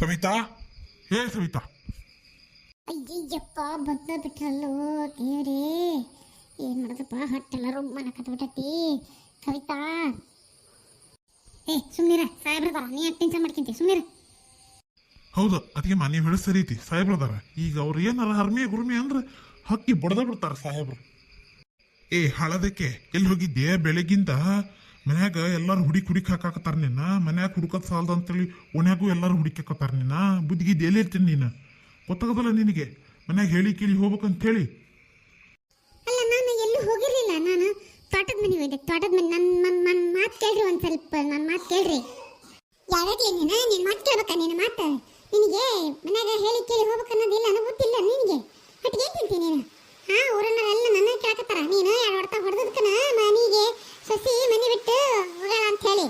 ಸವಿತಾ, ಹೇ ಸವಿತಾ. ಅಯ್ಯಯ್ಯಪ್ಪ ಬಂದ ಬಿಟ್ರಲ್ಲೋ ದೇವ್ರೇ, ಏನು ಮಾಡೋದಪ್ಪ, ಹೊಟ್ಟೆಲ್ಲ ರುಮ್ಮನ ಕತ್ಬಿಟ್ಟತಿ. ಕವಿತಾ, ಸುಮ್ಮನಿರ, ಸಾಹೇಬ್ರದಾರ, ನೀ ಯಾಕೆ ಟೆನ್ಷನ್ ಮಾಡ್ಕೊಂತಿ, ಸುಮ್ಮನಿರ. ಹೌದು, ಅದಕ್ಕೆ ನೀವು ಹೇಳಿ ಸರಿ ಐತಿ. ಸಾಹೇಬ್ರದಾರ ಈಗ ಅವ್ರು ಏನಾರ ಹರ್ಮಿ ಗುರ್ಮಿ ಅಂದ್ರೆ ಹಕ್ಕಿ ಬಡ್ದ ಬಿಡ್ತಾರ ಸಾಹೇಬ್ರು. ಹಳದಕ್ಕೆ ಎಲ್ಲಿ ಹೋಗಿದ್ದೆ? ಬೆಳಗಿಂದ ಮನ್ಯಾಗ ಎಲ್ಲಾರು ಹುಡುಕ್ ಹಾಕಾಕತ್ತಾರ ನಿನ್ನ. ಮನ್ಯಾಗ ಹುಡುಕದ್ ಸಾಲದ ಅಂತೇಳಿ ಓನ್ಯಾಗೂ ಎಲ್ಲಾರು ಹುಡುಕಾಕತ್ತಾರ ನಿನ್ನ. ಬುದ್ಧಿಗಿದ್ದು ಎಲ್ಲಿ ಇರ್ತೀನಿ ನೀನು? ಗೊತ್ತಾಗದಲ್ಲ ನಿನಗೆ ಮನ್ಯಾಗ ಹೇಳಿ ಕೇಳಿ ಹೋಗ್ಬೇಕಂತೇಳಿ. ಅಲ್ಲ, ನಾನು ಎಲ್ಲೂ ಹೋಗಿರ್ಲಿಲ್ಲ. ನಾನು ತೋಟದ ಮನೆ ಹೋಯ್ದೆ. ತೋಟದ ಮನೆ ನನ್ನ ಮಾತು ಕೇಳ್ರಿ, ಒಂದು ಸ್ವಲ್ಪ ನನ್ನ ಮಾತು ಕೇಳ್ರಿ. ಯಾವಾಗಲೇ ನಿನ್ನ ಮಾತು ಕೇಳ್ಬೇಕಾ? ನಿನ್ನ ಮಾತು ನಿನಗೆ ಮನ್ಯಾಗ ಹೇಳಿ ಕೇಳಿ ಹೋಗ್ಬೇಕನ್ನೋದಿಲ್ಲ, ಅನ್ನೋ ಗೊತ್ತಿಲ್ಲ ನಿನಗೆ. ಹೊಟ್ಟಿಗೆ ಏನು ತಿಂತೀನಿ ನೀನು? ಊರನ್ನೆಲ್ಲ ನನ್ನ ಕೇಳಕತ್ತಾರ. ನೀನು ಎರಡು ಹೊಡ್ತಾ ಹೊಡೆದಕ್ಕನ ಮನೆಗೆ ಸಸಿ ಮನೆ ಬಿಟ್ಟು ಹೋಗೋಣ ಅಂತ ಹೇಳಿ.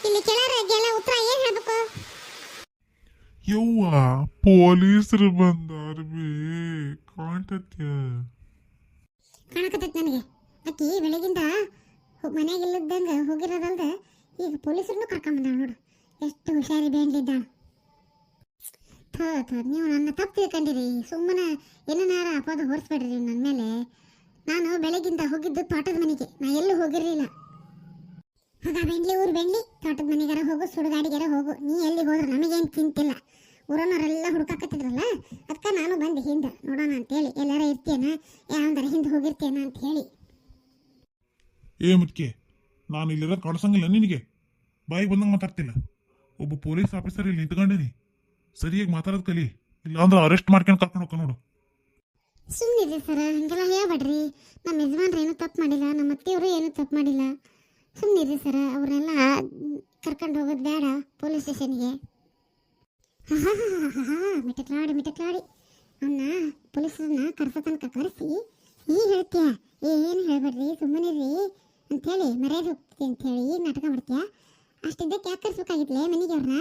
ಇಲ್ಲಿ ಕೆಳಗೆಲ್ಲ ಉತ್ತರ ಏನು ಹೇಳ್ಬೇಕು? ಯವ್ವ, ಪೊಲೀಸರು ಬಂದಾರ ಬೇ, ಕಾಣ್ತತ್ಯ ಕಾಣಕತ್ತೈತಿ ನನಗೆ. ಆಕಿ ಬೆಳಗಿಂದ ಮನೆಯಾಗಿಲ್ಲದಂಗ ಹೋಗಿರೋದಲ್ದ ಈಗ ಪೊಲೀಸರನ್ನು ಕರ್ಕೊಂಬಂದಾಳ ನೋಡು. ಎಷ್ಟು ಹುಷಾರಿ ಬೇಂಡ್ಲಿದ್ದಾಳ. ನೀವು ನನ್ನ ತಪ್ಪು ತಿಳ್ಕೊಂಡಿರಿ. ಸುಮ್ಮನೆ ಏನಾರ ಅಪವಾದ ಹೊರಿಸ್ಬೇಡ್ರಿ ನನ್ನ ಮೇಲೆ. ನಾನು ಬೆಳಗಿಂದ ಹೋಗಿದ್ದು ತೋಟದ ಮನೆಗೆ, ನಾ ಎಲ್ಲೂ ಹೋಗಿರಲಿಲ್ಲ. ಆಗ ಬೆಂಡ್ಲಿ ಊರು ಬೆಂಡ್ಲಿ, ತೋಟದ ಮನೆಗಾರ ಹೋಗು, ಸುಡುಗಾಡಿಗಾರ ಹೋಗು, ನೀ ಎಲ್ಲಿ ಹೋದ್ರೆ ನಮಗೇನು ಚಿಂತಿಲ್ಲ. ಊರನ್ನವರೆಲ್ಲ ಹುಡುಕಾಕತ್ತಿದ್ರಲ್ಲ, ಅದಕ್ಕೆ ನಾನು ಬಂದೆ ಹಿಂದೆ ನೋಡೋಣ ಅಂತೇಳಿ. ಎಲ್ಲಾರ ಇರ್ತೇನ, ಯಾವಂದಾರ ಹಿಂದೆ ಹೋಗಿರ್ತೇನ ಅಂತ ಹೇಳಿ. ಮುಟ್ಕೆ, ನಾನು ಇಲ್ಲಿರೋ ಕಾಣಿಸಂಗಿಲ್ಲ ನಿನಗೆ? ಬಾಯಿಗೆ ಬಂದಂಗೆ ಮಾತಾಡ್ತಿಲ್ಲ. ಒಬ್ಬ ಪೊಲೀಸ್ ಆಫೀಸರ್ ಇಲ್ಲಿ ನಿಂತ್ಕೊಂಡೇನಿ, ಸರಿಯಾಗಿ ಮಾತಾಡೋದು ಕಲಿ, ಇಲ್ಲಾಂದ್ರೆ ಅರೆಸ್ಟ್ ಮಾಡ್ಕೊಂಡು ಕರ್ಕೊಂಡು ಹೋಗ ನೋಡು. ಸುಮ್ಮನಿರಿ ಸರ, ಹಂಗೆಲ್ಲ ಹೇಳ್ಬೇಡ್ರಿ. ನಮ್ಮ ಯಜಮಾನ್ರು ಏನೂ ತಪ್ಪು ಮಾಡಿಲ್ಲ, ನಮ್ಮ ಅತ್ತೆಯವರು ಏನೂ ತಪ್ಪು ಮಾಡಿಲ್ಲ. ಸುಮ್ಮನಿರಿ ಸರ, ಅವ್ರನ್ನೆಲ್ಲ ಕರ್ಕೊಂಡು ಹೋಗೋದು ಬೇಡ ಪೊಲೀಸ್ ಸ್ಟೇಷನ್ಗೆ. ಮಿಟಕ್ಲಾಡಿ ಅವನ್ನ ಪೊಲೀಸರನ್ನ ಕರೆಸೋ ತನಕ ಕರೆಸಿ ನೀ ಹೇಳ್ತೀಯ ಏನು ಹೇಳ್ಬೇಡ್ರಿ, ಸುಮ್ಮನಿರಿ ಅಂಥೇಳಿ ಮರ್ಯಾದೆ ಹೋಗ್ತೀವಿ ಅಂಥೇಳಿ ನಾಟಕ ಮಾಡ್ತೀಯ. ಅಷ್ಟಿದ್ದಕ್ಕೆ ಯಾಕೆ ಕರ್ಸ್ಬೇಕಾಗಿತ್ಲೆ ಮನೆಗೆ ಅವ್ರನ್ನ?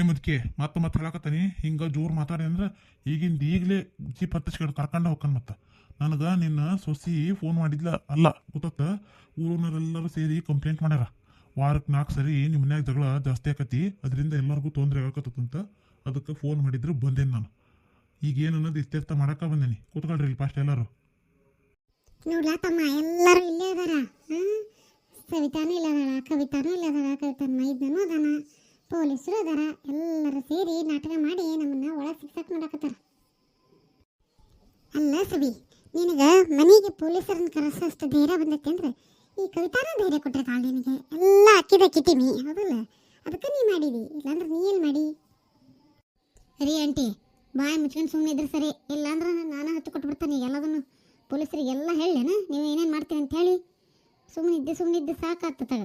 ಮುದ್ಕೆ ಮತ್ತೆ ಹೇಳಕತ್ತಾನಿ, ಹಿಂಗೆ ಜೋರು ಮಾತಾಡಿ ಅಂದ್ರೆ ಈಗಿಂದ ಈಗಲೇ ಜೀಪ್ ಹತ್ತಿಸ್ಕೊಂಡು ಕರ್ಕೊಂಡು ಹೋಗ್ಕನ್. ಮತ್ತೆ ನನಗೆ ನಿನ್ನ ಸೊಸಿ ಫೋನ್ ಮಾಡಿದ್ಲ ಅಲ್ಲ, ಗೊತ್ತ? ಊರವರೆಲ್ಲರೂ ಸೇರಿ ಕಂಪ್ಲೇಂಟ್ ಮಾಡ್ಯಾರ. ವಾರಕ್ಕೆ 4 ಸರಿ ನಿಮ್ಮ ಮನ್ಯಾಗ ಜಗಳ ಜಾಸ್ತಿ ಆಕತಿ, ಅದರಿಂದ ಎಲ್ಲರಿಗೂ ತೊಂದರೆ ಆಗಕತ್ತಂತ. ಅದಕ್ಕೆ ಫೋನ್ ಮಾಡಿದ್ರು ಬಂದೇನಿ ನಾನು. ಈಗ ಏನು ಅನ್ನೋದು ಇತ್ಯರ್ಥ ಮಾಡಕ್ಕೆ ಬಂದೇನಿ. ಕೂತ್ಕೊಳ್ರಿ ಇಲ್ಲಿ ಫಾಸ್ಟ್ ಎಲ್ಲರೂ. ನೋಡ್ಲಾ ತಮ್ಮ, ಎಲ್ಲರೂ ಇಲ್ಲೇ ಅದಾರ. ಸವಿತಾನೂ ಇಲ್ಲ ಅದಾಳ, ಕವಿತಾನೂ ಇಲ್ಲ ಅದಾಳ, ಕವಿತಾನ ಮೈದನೂ ಅದಾನ, ಪೊಲೀಸರು ಅದಾರ. ಎಲ್ಲರೂ ಸೇರಿ ನಾಟಕ ಮಾಡಿ ನಮ್ಮನ್ನ ಒಳಗೆ ಸಿಕ್ಸಾಕ್ ನೋಡಕತ್ತಾರ. ಅಲ್ಲ ಸವಿ, ನಿನಗೆ ಮನೆಗೆ ಪೊಲೀಸರನ್ನ ಕರೆಸೋಷ್ಟು ಧೈರ್ಯ ಬಂದೈತಿ ಅಂದ್ರೆ ಈ ಕವಿತಾನ ಧೈರ್ಯ ಕೊಟ್ಟಿರ್ತಾಳ ನಿನಗೆ. ಎಲ್ಲ ಅಕ್ಕಿದಕ್ಕಿಟ್ಟಿನಿ, ಹೌದಲ್ಲ? ಅದಕ್ಕೆ ನೀ ಮಾಡಿದಿ, ಇಲ್ಲಾಂದ್ರೆ ನೀ ಎಲ್ಲಿ ಮಾಡಿ? ರೀ ಆಂಟಿ, ಬಾಯಿ ಮುಚ್ಕೊಂಡು ಸುಮ್ಮನೆ ಇದ್ರೆ ಸರಿ, ಇಲ್ಲಾಂದ್ರೆ ನಾನು ಹತ್ತು ಕೊಟ್ಬಿಡ್ತಾನೆ ಎಲ್ಲದನ್ನು. ಪೊಲೀಸರಿಗೆಲ್ಲ ಹೇಳೇನ ನೀವು ಏನೇನು ಮಾಡ್ತೀರಿ ಅಂತ ಹೇಳಿ. ಸುಮ್ಮನಿದ್ದೆ ಸಾಕಾಗ್ತದ.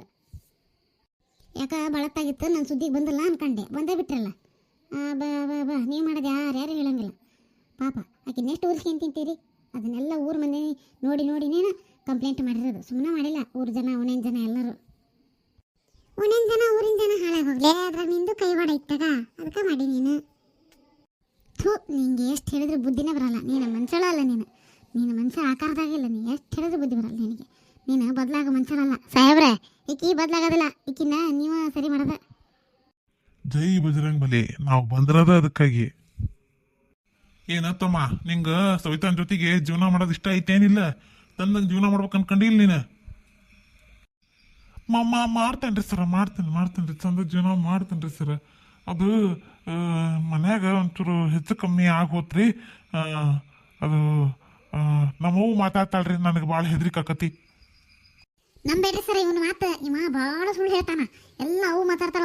ಯಾಕೆ ಬಳತ್ತಾಗಿತ್ತು, ನನ್ನ ಸುದ್ದಿಗೆ ಬಂದಿಲ್ಲ ಅನ್ಕಂಡೆ, ಬಂದೇ ಬಿಟ್ರಲ್ಲ. ಬಾ ನೀವು ಮಾಡೋದು ಯಾರು ಹೇಳಂಗಿಲ್ಲ. ಪಾಪ ಆಕೆ ನೆಕ್ಸ್ಟ್ ಊರಿಗೆ ಏನು ತಿಂತೀರಿ? ಅದನ್ನೆಲ್ಲ ಊರ ಮಂದಿ ನೋಡಿನೇನು ಕಂಪ್ಲೇಂಟ್ ಮಾಡಿರೋದು, ಸುಮ್ಮನೆ ಮಾಡಿಲ್ಲ. ಊರು ಜನ, ಒಣೇನು ಜನ ಎಲ್ಲರೂ, ಒಣೇನು ಜನ ಊರಿನ ಜನ ಹಾಳಾಗಿ ಹೋಗ್ಲೇ, ಅದ್ರಾಗ ನಿಂದು ಕೈವಾಡ ಇತ್ತಾಗ, ಅದಕ್ಕೆ ಮಾಡಿ ನೀನು. ನಿಂಗೆ ಎಷ್ಟು ಹೇಳಿದ್ರೆ ಬುದ್ಧಿನೇ ಬರಲ್ಲ. ನೀನು ಮನುಷ್ಯಳ ಅಲ್ಲ, ನೀನು ಮನುಷ್ಯ ಆಕಾರದಾಗಿಲ್ಲ. ನೀನು ಎಷ್ಟು ಹೇಳಿದ್ರೆ ಬುದ್ಧಿ ಬರಲ್ಲ ನಿನಗೆ. ನೀನು ಬದಲಾಗೋ ಮನುಷ್ಯರಲ್ಲ ಸಾಹೇಬ್ರೆ. ಈಕಿ ಬದಲಾಗೋದಿಲ್ಲ, ಈಕಿನ ನೀವು ಸರಿ ಮಾಡೋದ. ಜೈ ಬಜರಂಗ್ ಬಲಿ, ನಾವು ಬಂದಿರೋದ ಅದಕ್ಕಾಗಿ. ಏನತ್ತಮ್ಮ, ನಿಂಗೆ ಸವಿತಾನ್ ಜೊತೆಗೆ ಜೀವನ ಮಾಡೋದು ಇಷ್ಟ ಐತೇನಿಲ್ಲ? ತಂದಂಗೆ ಜೀವನ ಮಾಡ್ಬೇಕು ಅನ್ಕೊಂಡಿಲ್ಲ ನೀನು? ಮಾಡ್ತೇನ್ರಿ ಸರ, ಮಾಡ್ತೇನ್ರಿ ಚಂದ ಜೀವನ ಮಾಡ್ತೇನ್ರಿ ಸರ. ಅದು ಮನ್ಯಾಗ ಒಂಚೂರು ಹೆಚ್ಚು ಕಮ್ಮಿ ಆಗೋತ್ರಿ. ಅದು ನಮ್ಮವು ಮಾತಾಡ್ತಾಳ್ರಿ, ನನಗೆ ಭಾಳ ಹೆದರಿಕಾಕತಿ. ನಂಬೇಡ್ರಿ ಸರ್ ಇವನ ಮಾತು. ಇವ ಭಾಳ ಸುಳ್ಳು ಹೇಳ್ತಾನ. ಎಲ್ಲ ಅವು ಮಾತಾಡ್ತಾಳ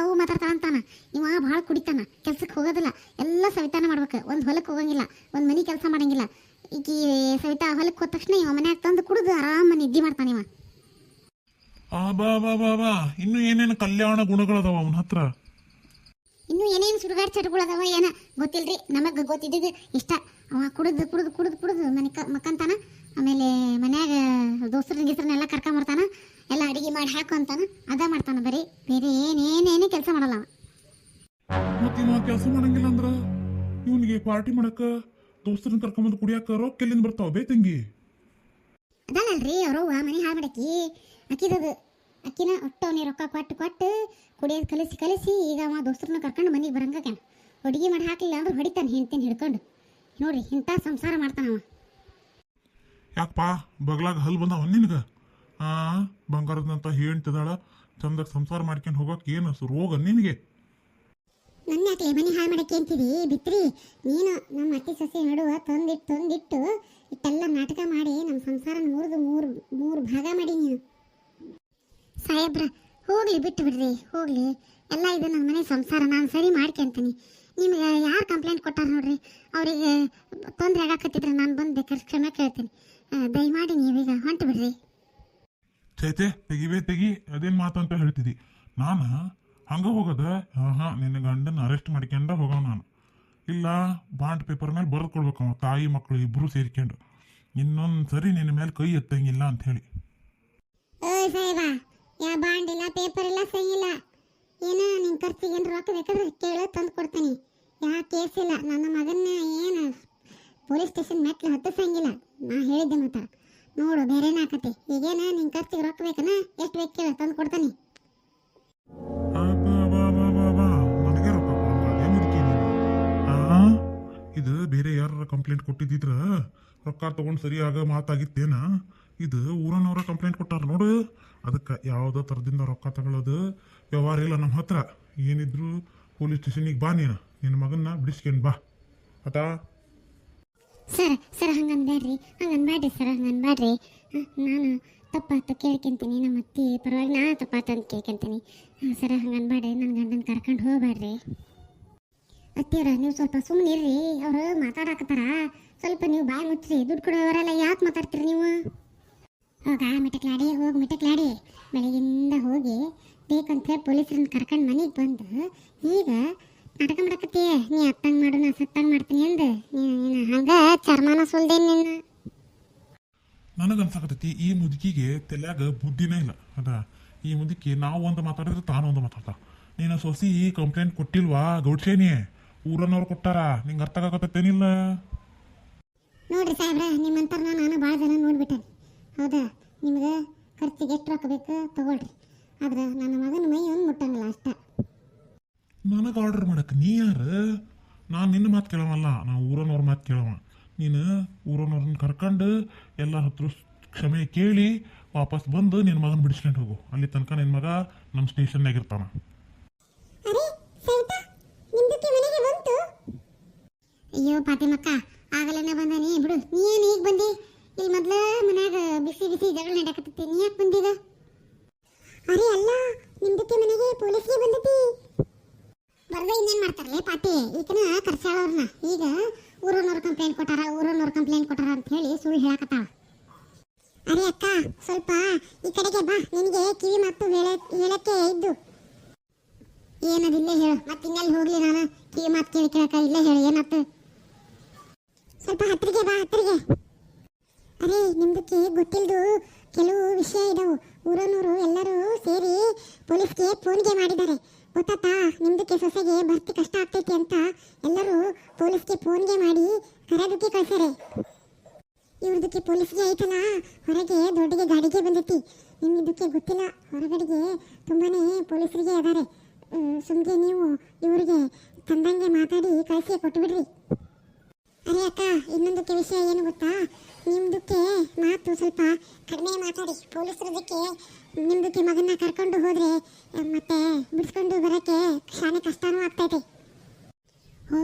ಅಂತಾನ. ಇವ ಭಾಳ ಕುಡಿತಾನ, ಕೆಲ್ಸಕ್ಕೆ ಹೋಗೋದಿಲ್ಲ. ಎಲ್ಲ ಸವಿತಾನ ಮಾಡ್ಬೇಕು. ಒಂದು ಹೊಲಕ್ಕೆ ಹೋಗಂಗಿಲ್ಲ, ಒಂದು ಮನೆ ಕೆಲಸ ಮಾಡಂಗಿಲ್ಲ. ಈಗ ಸವಿತಾ ಹೊಲಕ್ಕೆ ಹೋದ ತಕ್ಷಣ ಇವ ಮನ್ಯಾಗ ತಂದು ಕುಡಿದು ಆರಾಮ ನಿದ್ದೆ ಮಾಡ್ತಾನೆ ಇವ. ಬಾ ಇನ್ನು ಏನೇನು ಕಲ್ಯಾಣ ಗುಣಗಳದಾವ ಅವನ ಹತ್ರ. ಇನ್ನು ಏನೇನು ಸುಡುಗಾಡು ಚಟಗಳದಾವ ಏನ ಗೊತ್ತಿಲ್ರಿ, ನಮಗೆ ಗೊತ್ತಿದ್ದಿದ್ದು ಇಷ್ಟ. ಅವ ಕುಡಿದು ಮನೆ ಮಕ್ಕಂತಾನ. ಆಮೇಲೆ ಮನ್ಯಾಗ ದೋಸ್ತರನ್ನೆಲ್ಲ ಕರ್ಕೊಂಬರ್ತಾನ, ಎಲ್ಲ ಅಡಿಗೆ ಮಾಡಿ ಹಾಕು ಅಂತಾನ. ಅದ ಮಾಡ್ತಾನ ಬರೀ, ಬೇರೆ ಏನೇನೇ ಕೆಲಸ ಮಾಡಲ್ಲ ಅವ. ಕೆಲಸ ಮಾಡಂಗಿಲ್ಲ ಅಂದ್ರ ಇವನಿಗೆ ಪಾರ್ಟಿ ಮಾಡಕ ದೋಸ್ತರನ್ನ ಕರ್ಕೊಂಬಂದು ಕುಡಿಯಾಕ ರೊಕ್ಕ ಎಲ್ಲಿಂದ ಬರ್ತಾವ ಬೇ ತಂಗಿ? ಅದಲ್ಲಲ್ರಿ, ಅವ್ರವ್ವ ಮನೆ ಹಾಳು ಮಾಡಾಕಿ. ಆಕಿದದು ಅಕ್ಕಿನ ಒಟ್ಟವನಿ ರೊಕ್ಕ ಕೊಟ್ಟು ಕುಡಿಯೋದು ಕಲಿಸಿ ಈಗ ಅವ ದೋಸ್ತರನ್ನ ಕರ್ಕೊಂಡು ಮನೆಗೆ ಬರಂಗಾಕ್ಯಾನ. ಅಡುಗೆ ಮಾಡಿ ಹಾಕಲಿಲ್ಲ ಅಂದ್ರೆ ಹೊಡಿತಾನೆ ಹೆಂಡ್ತಿನ ಹಿಡ್ಕೊಂಡು. ನೋಡ್ರಿ ಇಂಥ ಸಂಸಾರ ಮಾಡ್ತಾನವ. ಯಾಕಪ್ಪ ಬಗ್ಲಾಗ ಹಲ್ ಬಂದವ ನಿನಗೆ? ಬಂಗಾರದಂತ ಹೇಳ್ತಿದ್ದಾಳ, ಚಂದಾಗ ಸಂಸಾರ ಮಾಡ್ಕೊಂಡು ಹೋಗಕ್ಕೆ ಏನು ರೋಗ ನಿನಗೆ? ನನ್ನ ಯಾಕೆ ಮನೆ ಹಾಳು ಮಾಡಕ್ಕೆ ಅಂತೀವಿ ಬಿತ್ರಿ? ನೀನು ನಮ್ಮ ಅತ್ತಿ ಸೊಸೆ ನಡುವ ತಂದಿಟ್ಟು ಇಟ್ಟೆಲ್ಲ ನಾಟಕ ಮಾಡಿ ನಮ್ಮ ಸಂಸಾರ ಮೂರು ಭಾಗ ಮಾಡಿ ನೀನು. ಸಾಹೇಬ್ರ ಹೋಗ್ಲಿ ಬಿಟ್ಟು ಬಿಡ್ರಿ, ಹೋಗ್ಲಿ. ಎಲ್ಲ ಇದು ನನ್ನ ಮನೆ ಸಂಸಾರ, ನಾನು ಸರಿ ಮಾಡ್ಕೊಂತೀನಿ. ನಿಮ್ಗೆ ಯಾರು ಕಂಪ್ಲೇಂಟ್ ಕೊಟ್ಟಾರ ನೋಡ್ರಿ, ಅವರಿಗೆ ತೊಂದರೆ ಆಗಾಕತ್ತಿದ್ರೆ ನಾನು ಬಂದು ಬೇಕಾದ್ರೆ ಕ್ಷಮೆ ಕೇಳ್ತೀನಿ. ದಯಮಾಡಿ ನೀವೀಗ ಹೊಂಟು ಬಿಡ್ರಿ. ಚೈತೆ ತೆಗಿ ಅದೇನು ಮಾತು ಅಂತ ಹೇಳ್ತಿದ್ದಿ? ನಾನು ಹಂಗೆ ಹೋಗೋದ? ನಿನ್ನ ಗಂಡನ ಅರೆಸ್ಟ್ ಮಾಡ್ಕೊಂಡ ಹೋಗವ ನಾನು. ಇಲ್ಲ ಬಾಂಡ್ ಪೇಪರ್ ಮೇಲೆ ಬರೆದು ಕೊಡ್ಬೇಕು, ತಾಯಿ ಮಕ್ಕಳು ಇಬ್ಬರು ಸೇರ್ಕೊಂಡು. ಇನ್ನೊಂದು ಸರಿ ನಿನ್ನ ಮೇಲೆ ಕೈ ಎತ್ತಂಗಿಲ್ಲ ಅಂತ ಹೇಳಿ. ಓಯ್ ಸಾಹೇಬ, ಯಾ ಬಾಂಡ್ ಇಲ್ಲ, ಪೇಪರ್ ಇಲ್ಲ, ಸಹಿ ಇಲ್ಲ. ಏನ ನಿನ್ನ ಖರ್ಚಿಗೆ ಏನು ರೊಕ್ಕ ಬೇಕಾದ್ರೆ ಕೇಳೋ ತಂದು ಕೊಡ್ತೀನಿ. ಯಾ ಕೇಸ್ ಇಲ್ಲ. ನನ್ನ ಮಗನ್ನ ಏನು ಪೊಲೀಸ್ ಸ್ಟೇಷನ್ ಮೆಟ್ಲು ಹತ್ತಿಸಂಗಿಲ್ಲ. ನಾ ಹೇಳಿದ್ದೆ ಮಾತ್ರ ನೋಡು, ಬೇರೆನೇ ಆಕತಿ. ಈಗೇನ ನಿನ್ನ ಖರ್ಚಿಗೆ ರೊಕ್ಕ ಬೇಕನ? ಎಷ್ಟು ಬೇಕು ಕೇಳ, ತಂದು ಕೊಡ್ತಾನೆ. ನನಗೆ ರೊಕ್ಕ ಕೊಡಂಗ ಅದೇ ಮುದುಕಿ ನೀನು. ಇದು ಬೇರೆ ಯಾರ ಕಂಪ್ಲೇಂಟ್ ಕೊಟ್ಟಿದ್ದಿದ್ರ ರೊಕ್ಕ ತಗೊಂಡು ಸರಿಯಾಗ ಮಾತಾಗಿತ್ತೇನ? ಇದು ಊರನವರ ಕಂಪ್ಲೇಂಟ್ ಕೊಟ್ಟಾರ ನೋಡು. ಅದಕ್ಕೆ ಯಾವುದೋ ಥರದಿಂದ ರೊಕ್ಕ ತಗೊಳ್ಳೋದು ವ್ಯವಹಾರ ಇಲ್ಲ ನಮ್ಮ ಹತ್ರ. ಏನಿದ್ರು ಪೊಲೀಸ್ ಸ್ಟೇಷನಿಗೆ ಬಾ, ನೀನು ನಿನ್ನ ಮಗನ್ನ ಬಿಡಿಸ್ಕೊಂಡು ಬಾ ಆತಾ? ಸರ್ ಹಂಗನ್ಬೇಡ್ರಿ ಸರ್, ಹಂಗನ್ಬೇಡ್ರಿ. ನಾನು ತಪ್ಪಾತ ಕೇಳ್ಕೊಂತೀನಿ, ನಮ್ಮ ಅತ್ತಿ ಪರವಾಗಿ ನಾ ತಪ್ಪಾತ ಅಂತ ಕೇಳ್ಕೊಂತೀನಿ. ಸರ್ ಹಂಗನ್ಬೇಡ್ರಿ, ನನ್ನ ಗಂಡನ ಕರ್ಕೊಂಡು ಹೋಗ್ಬೇಡ್ರಿ. ಅತ್ತಿಯವ್ರ ನೀವು ಸ್ವಲ್ಪ ಸುಮ್ಮನೆ ಇರ್ರಿ, ಅವರು ಮಾತಾಡಕತ್ತಾರ. ಸ್ವಲ್ಪ ನೀವು ಬಾಯಿ ಮುಚ್ಚ್ರಿ. ದುಡ್ಡು ಕೊಡೋವರೆಲ್ಲ ಯಾಕೆ ಮಾತಾಡ್ತೀರಿ ನೀವು? ಹೋಗಿ ಮಿಟಕ್ಲಾಡಿ ಬೆಳಗಿಂದ ಹೋಗಿ ಬೇಕಂತ ಪೊಲೀಸರನ್ನ ಕರ್ಕೊಂಡು ಮನೆಗೆ ಬಂದು ಈಗ ನಾಟಕ ಮಾಡಕತ್ತೀಯ. ನೀ ಅತ್ತಂಗೆ ಮಾಡು, ನಾ ಸತ್ತಂಗೆ ಮಾಡ್ತೀನಿ ಅಂದು ನೀನು ಹಂಗೆ ಚರ್ಮಾನ ಸುಲ್ದೇನು ನಿನ್ನ. ನನಗನ್ಸಕತ್ತೈತಿ ಈ ಮುದುಕಿಗೆ ತಲೆಯಾಗ ಬುದ್ಧಿನೇ ಇಲ್ಲ. ಅದ ಈ ಮುದುಕಿ ನಾವು ಒಂದು ಮಾತಾಡಿದ್ರೆ ತಾನು ಒಂದು ಮಾತಾಡ್ತಾ. ನೀನು ಸೊಸಿ ಕಂಪ್ಲೇಂಟ್ ಕೊಟ್ಟಿಲ್ವಾ ಗೌಡ್ಸೇನಿ? ಊರನ್ನವ್ರು ಕೊಟ್ಟಾರ, ನಿಂಗೆ ಅರ್ಥ ಆಗತ್ತೇನಿಲ್ಲ? ನೋಡ್ರಿ ಸಾಹೇಬ್ರ, ನಿಮ್ಮಂತರ ನಾನು ಭಾಳ ಜನ ನೋಡ್ಬಿಟ್ಟೇನೆ. ಹೌದಾ? ನಿಮ್ಗೆ ಖರ್ಚಿಗೆ ಎಷ್ಟು ರೊಕ್ಕ ಬೇಕು ತಗೊಳ್ರಿ, ಆದ್ರೆ ನನ್ನ ಮಗನ ಮೈ ಒಂದು ಮುಟ್ಟಂಗಿಲ್ಲ ಅಷ್ಟ. ನನಗೆ ಆರ್ಡರ್ ಮಾಡಕ್ಕೆ ನೀ ಯಾರು? ನಾನು ನಿನ್ನ ಮಾತು ಕೇಳವಲ್ಲ, ನಾವು ಊರನ್ನವ್ರ ಮಾತು ಕೇಳವ. ನೀನು ಊರನ್ನವ್ರನ್ನ ಕರ್ಕೊಂಡು ಎಲ್ಲ ಹತ್ರ ಕ್ಷಮೆ ಕೇಳಿ ವಾಪಸ್ ಬಂದು ನಿನ್ನ ಮಗನ ಬಿಡಿಸ್ಕೊಂಡು ಹೋಗು. ಅಲ್ಲಿ ತನಕ ನಿನ್ನ ಮಗ ನಮ್ಮ ಸ್ಟೇಷನ್ನಾಗ ಇರ್ತಾನ. ಅಯ್ಯೋ ಪಾತಿಮಕ್ಕ, ಆಗಲೇ ಬಂದಾನಿ ಬಿಡು. ನೀನು ಈಗ ಬಂದಿ? ಇಲ್ಲಿ ಮೊದ್ಲ ಮನ್ಯಾಗ ಬಿಸಿ ಜಗಳ ನಡೆಯಕತ್ತೈತಿ, ನೀ ಯಾಕೆ ಬಂದೀಗ? ಅರೆ ಅಲ್ಲ, ನಿಮ್ದಕ್ಕೆ ಮನೆಗೆ ಪೊಲೀಸ್ಗೆ ಬಂದೈತಿ. ಬರ್ದ ಇನ್ನೇನು ಮಾಡ್ತಾರಲ್ಲ ಪಾಟಿ, ಈಗನ ಕರ್ಸಾಳವ್ರನ್ನ. ಈಗ ಊರನ್ನವ್ರು ಕಂಪ್ಲೇಂಟ್ ಕೊಟ್ಟಾರ ಅಂತ ಹೇಳಿ ಸುಳ್ಳು ಹೇಳಕತ್ತಾಳ. ಅರೆ ಅಕ್ಕ, ಸ್ವಲ್ಪ ಈ ಕಡೆಗೆ ಬಾ, ನಿನಗೆ ಕಿವಿ ಮಾತು ಹೇಳಕ್ಕೆ ಇದ್ದು. ಏನದಿಲ್ಲೇ ಹೇಳು, ಮತ್ತೆ ಇನ್ನೆಲ್ಲಿ ಹೋಗ್ಲಿ ನಾನು ಕಿವಿ ಮಾತು ಕೇಳಕ? ಇಲ್ಲೇ ಹೇಳು ಏನಾಯ್ತು? ಸ್ವಲ್ಪ ಹತ್ತಿರಿಗೆ ಬಾ, ಹತ್ತಿರಿಗೆ. ಅರೆ ನಿಮ್ದಕ್ಕೆ ಗೊತ್ತಿಲ್ದು ಕೆಲವು ವಿಷಯ ಇದಾವು. ಊರನ್ನೂರು ಎಲ್ಲರೂ ಸೇರಿ ಪೊಲೀಸ್ಗೆ ಫೋನ್ಗೆ ಮಾಡಿದ್ದಾರೆ, ಗೊತ್ತಾತಾ? ನಿಮ್ದಕ್ಕೆ ಸೊಸೆಗೆ ಭರ್ತಿ ಕಷ್ಟ ಆಗ್ತೈತಿ ಅಂತ ಎಲ್ಲರೂ ಪೊಲೀಸ್ಗೆ ಫೋನ್ಗೆ ಮಾಡಿ ಕರೆದುಕಿ ಕಳ್ಸಾರೆ. ಇವ್ರದಕ್ಕೆ ಪೊಲೀಸ್ಗೆ ಐತಲ್ಲ, ಹೊರಗೆ ದೊಡ್ಡಗೆ ಗಾಡಿಗೆ ಬಂದೈತಿ. ನಿಮ್ಮಿದಕ್ಕೆ ಗೊತ್ತಿಲ್ಲ, ಹೊರಗಡೆಗೆ ತುಂಬಾನೇ ಪೊಲೀಸರಿಗೆ ಅದಾರೆ. ಸುಮ್ಗೆ ನೀವು ಇವ್ರಿಗೆ ತಂದಂಗೆ ಮಾತಾಡಿ ಕಳಿಸಿ ಕೊಟ್ಟುಬಿಡ್ರಿ. ಅರೆ ಅಕ್ಕ, ಇನ್ನೊಂದಕ್ಕೆ ವಿಷಯ ಏನು ಗೊತ್ತಾ? ನಿಮ್ದಕ್ಕೆ ಮಾತು ಸ್ವಲ್ಪ ಕಡಿಮೆ ಮಾತಾಡಿ. ಪೊಲೀಸರದಕ್ಕೆ ನಿಮ್ದಕ್ಕೆ ಮಗನ್ನ ಕರ್ಕೊಂಡು ಹೋದ್ರೆ ಮತ್ತೆ ಬಿಡಿಸ್ಕೊಂಡು ಬರೋಕ್ಕೆ ಶಾನೆ ಕಷ್ಟನೂ ಆಗ್ತೈತೆ. ಹೋ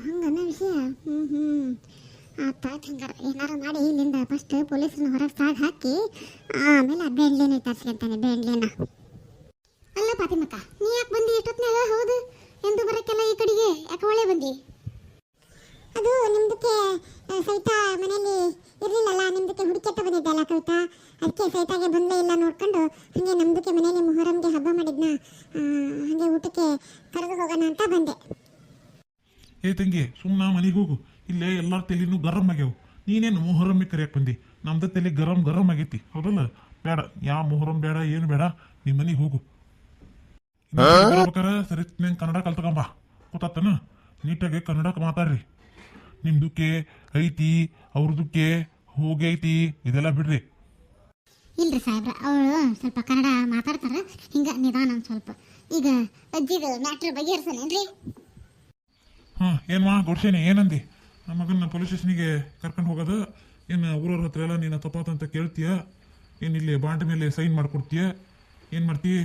ಹಂಗನ್ನ ವಿಷಯ. ಆಯ್ತು ಹಂಗಾರ ಏನಾರು ಮಾಡಿ ಇಲ್ಲಿಂದ ಫಸ್ಟ್ ಪೊಲೀಸರನ್ನ ಹೊರಗೆ ಸಾಗಿ ಹಾಕಿ ಆಮೇಲೆ ಬೆಂಡ್ಲೇನ ತರ್ಸ್ಕೊಂತಾನೆ. ಬೆಂಡ್ಲೇನ ಅಲ್ಲ ಪಾತಿಮಕ್ಕ, ನೀ ಯಾಕೆ ಬಂದಿ ಇಷ್ಟೊತ್ನಾಗ? ಹೌದು, ಎಂದು ಬರೋಕ್ಕೆಲ್ಲ ಈ ಕಡೆಗೆ ಯಾಕೆ ಒಳ್ಳೆ ಬಂದಿ? ಅದು ನಿಮ್ದಕ್ಕೆ ಸೈತಾ ಮನೆಯಲ್ಲಿ ಇರಲಿಲ್ಲಲ್ಲ, ನಿಮ್ದಕ್ಕೆ ಹುಡುಕೆತ್ತ ಬಂದಿದ್ದೆ ಅಲ್ಲ ಕವಿತಾ, ಅದಕ್ಕೆ ಸೈತಾಗೆ ಬಂದೇ ಇಲ್ಲ ನೋಡ್ಕೊಂಡು ಹಾಗೆ ನಮ್ದಕ್ಕೆ ಮನೆಯಲ್ಲಿ ಮೊಹರಂಗೆ ಹಬ್ಬ ಮಾಡಿದ್ನ, ಹಾಗೆ ಊಟಕ್ಕೆ ಕರೆದು ಹೋಗೋಣ ಅಂತ ಬಂದೆ. ಏ ತಂಗಿ, ಸುಮ್ಮನೆ ಮನೆಗೆ ಹೋಗು. ಇಲ್ಲೇ ಎಲ್ಲರ ತಲೆನೂ ಗರಂ ಆಗ್ಯಾವು. ನೀನೇನು ಮೊಹರಮ್ಮಿ ಕರಿಯಕ್ಕೆ ಬಂದಿ? ನಮ್ದು ತಲೆ ಗರಂ ಆಗೈತಿ, ಹೌದಲ್ಲ? ಬೇಡ, ಯಾವ ಮೊಹರಂ ಬೇಡ, ಏನು ಬೇಡ, ನಿಮ್ಮ ಮನೆಗೆ ಹೋಗು. ಬರ್ಬೇಕಾರ ಸರಿ ನಂಗೆ ಕನ್ನಡ ಕಲ್ತ್ಕೊಂಬ, ಗೊತ್ತಾತನ? ನೀಟಾಗಿ ಕನ್ನಡ ಮಾತಾಡ್ರಿ. ನಿಮ್ದಕ್ಕೆ ಐತಿ, ಅವ್ರದಕ್ಕೆ ಹೋಗೈತಿ, ಇದೆಲ್ಲ ಬಿಡ್ರಿ. ಇಲ್ರಿ ಸಾಹೇಬ್ರ ಅವಳು ಸ್ವಲ್ಪ ಕನ್ನಡ ಮಾತಾಡ್ತಾರೆ ಹಿಂಗೆ ನಿಧಾನ ಒಂದು ಸ್ವಲ್ಪ ಈಗ ಅಜ್ಜಿದು ಮ್ಯಾಟ್ರ್ ಬಗೆಹರಿಸನೇನ್ರಿ? ಏನು ಮಾ ಗೊಡ್ಸೇನೆ ಏನಂದಿ? ನಮ್ಮ ಮಗನ ಪೊಲೀಸ್ ಸ್ಟೇಷನಿಗೆ ಕರ್ಕೊಂಡು ಹೋಗೋದು ಏನು ಊರವ್ರ ಹತ್ರ ಎಲ್ಲ ನೀನು ತಪ್ಪಾತಂತ ಕೇಳ್ತೀಯ? ಏನು ಇಲ್ಲಿ ಬಾಂಡ್ ಮೇಲೆ ಸೈನ್ ಮಾಡ್ಕೊಡ್ತೀಯ? ಏನು ಮಾಡ್ತೀಯ?